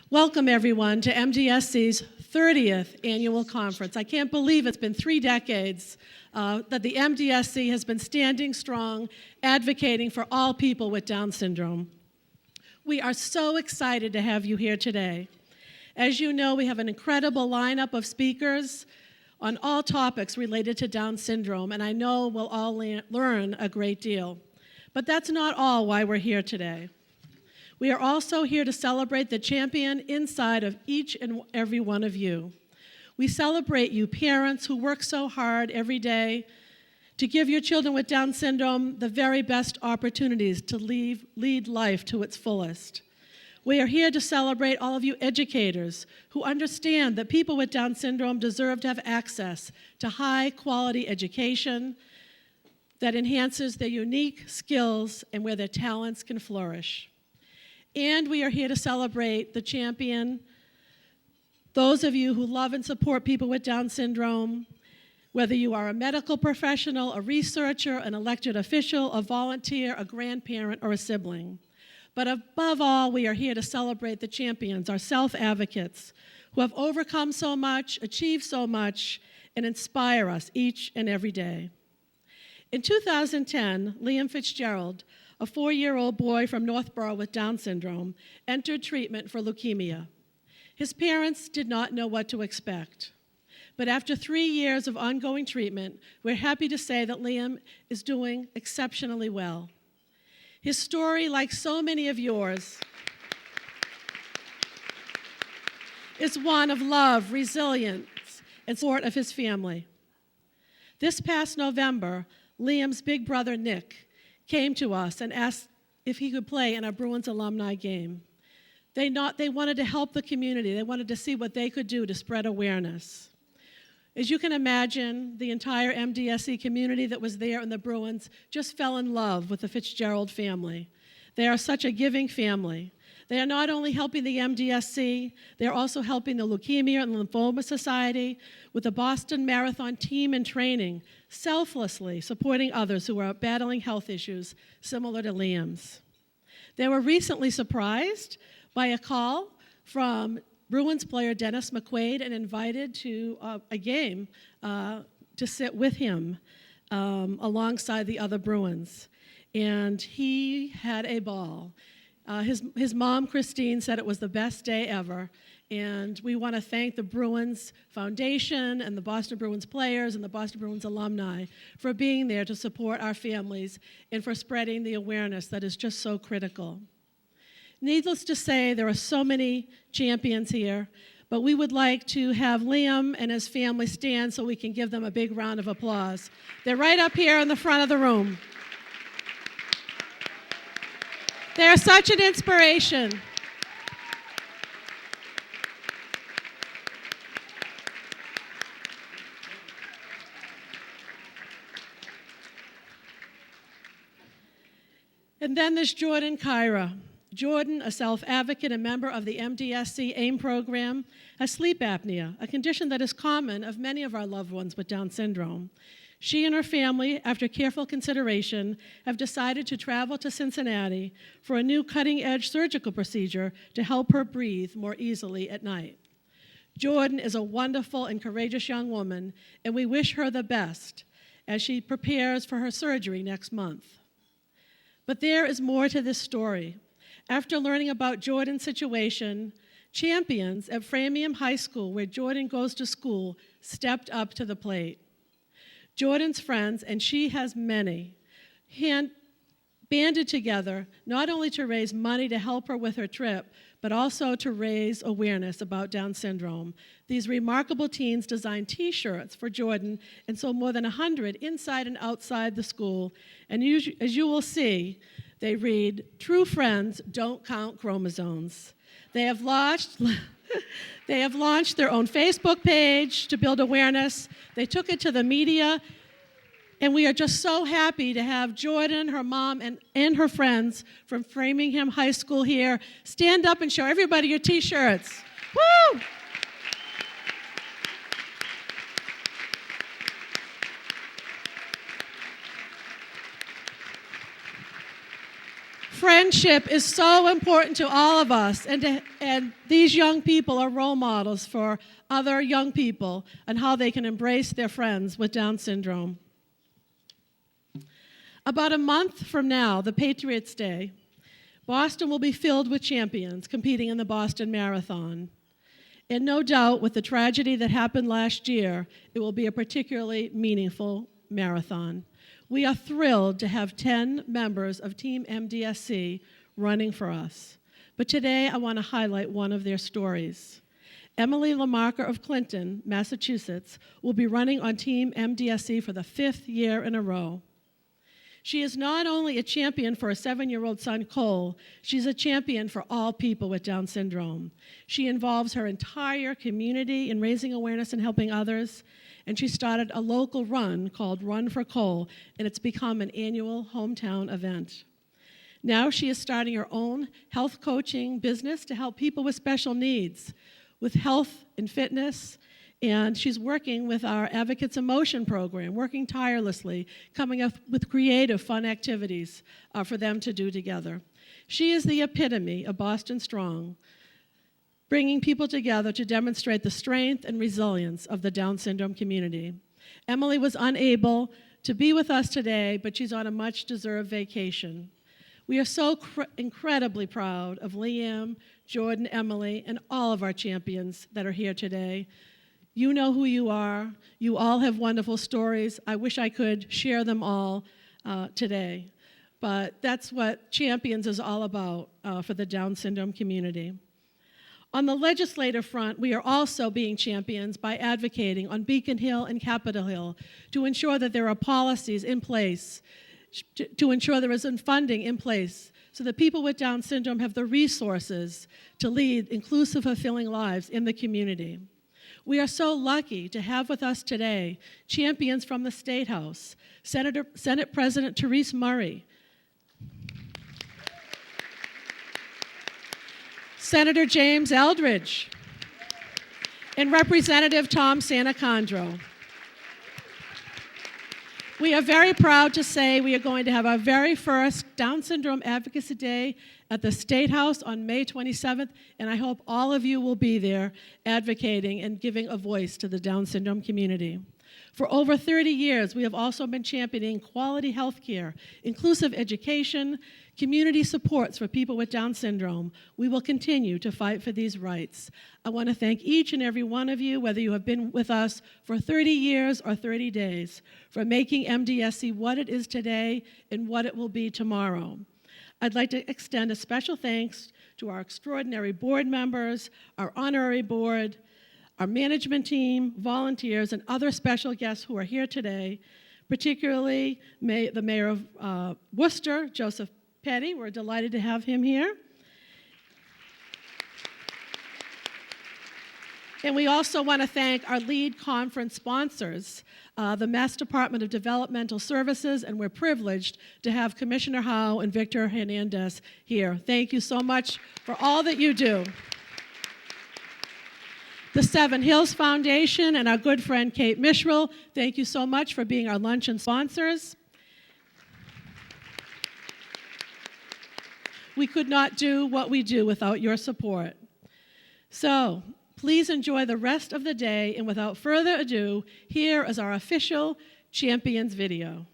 Welcome, everyone, to MDSC's 30th annual conference. I can't believe it's been 3 decades that the MDSC has been standing strong, advocating for all people with Down syndrome. We are so excited to have you here today. As you know, we have an incredible lineup of speakers on all topics related to Down syndrome, and I know we'll all learn a great deal. But that's not all why we're here today. We are also here to celebrate the champion inside of each and every one of you. We celebrate you parents who work so hard every day to give your children with Down syndrome the very best opportunities to lead life to its fullest. We are here to celebrate all of you educators who understand that people with Down syndrome deserve to have access to high-quality education that enhances their unique skills and where their talents can flourish. And we are here to celebrate the champion, those of you who love and support people with Down syndrome, whether you are a medical professional, a researcher, an elected official, a volunteer, a grandparent, or a sibling. But above all, we are here to celebrate the champions, our self-advocates, who have overcome so much, achieved so much, and inspire us each and every day. In 2010, Liam Fitzgerald, a 4-year-old boy from Northborough with Down syndrome, entered treatment for leukemia. His parents did not know what to expect. But after 3 years of ongoing treatment, we're happy to say that Liam is doing exceptionally well. His story, like so many of yours, is one of love, resilience, and support of his family. This past November, Liam's big brother, Nick, came to us and asked if he could play in our Bruins alumni game. They wanted to help the community. They wanted to see what they could do to spread awareness. As you can imagine, the entire MDSC community that was there in the Bruins just fell in love with the Fitzgerald family. They are such a giving family. They are not only helping the MDSC, they're also helping the Leukemia and Lymphoma Society with the Boston Marathon team in training, selflessly supporting others who are battling health issues similar to Liam's. They were recently surprised by a call from Bruins player Dennis McQuaid and invited to a game to sit with him alongside the other Bruins. And he had a ball. His mom, Christine, said it was the best day ever, and we want to thank the Bruins Foundation and the Boston Bruins players and the Boston Bruins alumni for being there to support our families and for spreading the awareness that is just so critical. Needless to say, there are so many champions here, but we would like to have Liam and his family stand so we can give them a big round of applause. They're right up here in the front of the room. They are such an inspiration. And then there's Jordan Kyra. Jordan, a self-advocate and member of the MDSC AIM program, has sleep apnea, a condition that is common of many of our loved ones with Down syndrome. She and her family, after careful consideration, have decided to travel to Cincinnati for a new cutting-edge surgical procedure to help her breathe more easily at night. Jordan is a wonderful and courageous young woman, and we wish her the best as she prepares for her surgery next month. But there is more to this story. After learning about Jordan's situation, champions at Framingham High School, where Jordan goes to school, stepped up to the plate. Jordan's friends, and she has many, banded together not only to raise money to help her with her trip, but also to raise awareness about Down syndrome. These remarkable teens designed T-shirts for Jordan and sold more than 100 inside and outside the school. And as you will see, they read, "True friends don't count chromosomes." They have launched their own Facebook page to build awareness. They took it to the media, and we are just so happy to have Jordan, her mom, and her friends from Framingham High School here. Stand up and show everybody your T-shirts. Woo! Friendship is so important to all of us, and these young people are role models for other young people and how they can embrace their friends with Down syndrome. About a month from now, the Patriots' Day, Boston will be filled with champions competing in the Boston Marathon. And no doubt, with the tragedy that happened last year, it will be a particularly meaningful marathon. We are thrilled to have 10 members of Team MDSC running for us. But today, I want to highlight one of their stories. Emily Lamarcker of Clinton, Massachusetts, will be running on Team MDSC for the 5th year in a row. She is not only a champion for her 7-year-old son, Cole, she's a champion for all people with Down syndrome. She involves her entire community in raising awareness and helping others, and she started a local run called Run for Cole, and it's become an annual hometown event. Now she is starting her own health coaching business to help people with special needs, with health and fitness, and she's working with our Advocates in Motion program, working tirelessly, coming up with creative, fun activities for them to do together. She is the epitome of Boston Strong, bringing people together to demonstrate the strength and resilience of the Down syndrome community. Emily was unable to be with us today, but she's on a much-deserved vacation. We are so incredibly proud of Liam, Jordan, Emily, and all of our champions that are here today. You know who you are. You all have wonderful stories. I wish I could share them all today. But that's what Champions is all about for the Down syndrome community. On the legislative front, we are also being champions by advocating on Beacon Hill and Capitol Hill to ensure that there are policies in place, to ensure there is funding in place so that people with Down syndrome have the resources to lead inclusive, fulfilling lives in the community. We are so lucky to have with us today champions from the State House, Senate President Therese Murray, Senator James Eldridge, and Representative Tom Sanacandro. We are very proud to say we are going to have our very first Down Syndrome Advocacy Day at the State House on May 27th, and I hope all of you will be there advocating and giving a voice to the Down syndrome community. For over 30 years, we have also been championing quality health care, inclusive education, community supports for people with Down syndrome. We will continue to fight for these rights. I want to thank each and every one of you, whether you have been with us for 30 years or 30 days, for making MDSC what it is today and what it will be tomorrow. I'd like to extend a special thanks to our extraordinary board members, our honorary board, our management team, volunteers, and other special guests who are here today, particularly the Mayor of Worcester, Joseph Petty. We're delighted to have him here. And we also want to thank our lead conference sponsors, the Mass Department of Developmental Services, and we're privileged to have Commissioner Howe and Victor Hernandez here. Thank you so much for all that you do. The Seven Hills Foundation and our good friend Kate Mishrill, thank you so much for being our luncheon sponsors. We could not do what we do without your support. So, please enjoy the rest of the day, and without further ado, here is our official Champions video.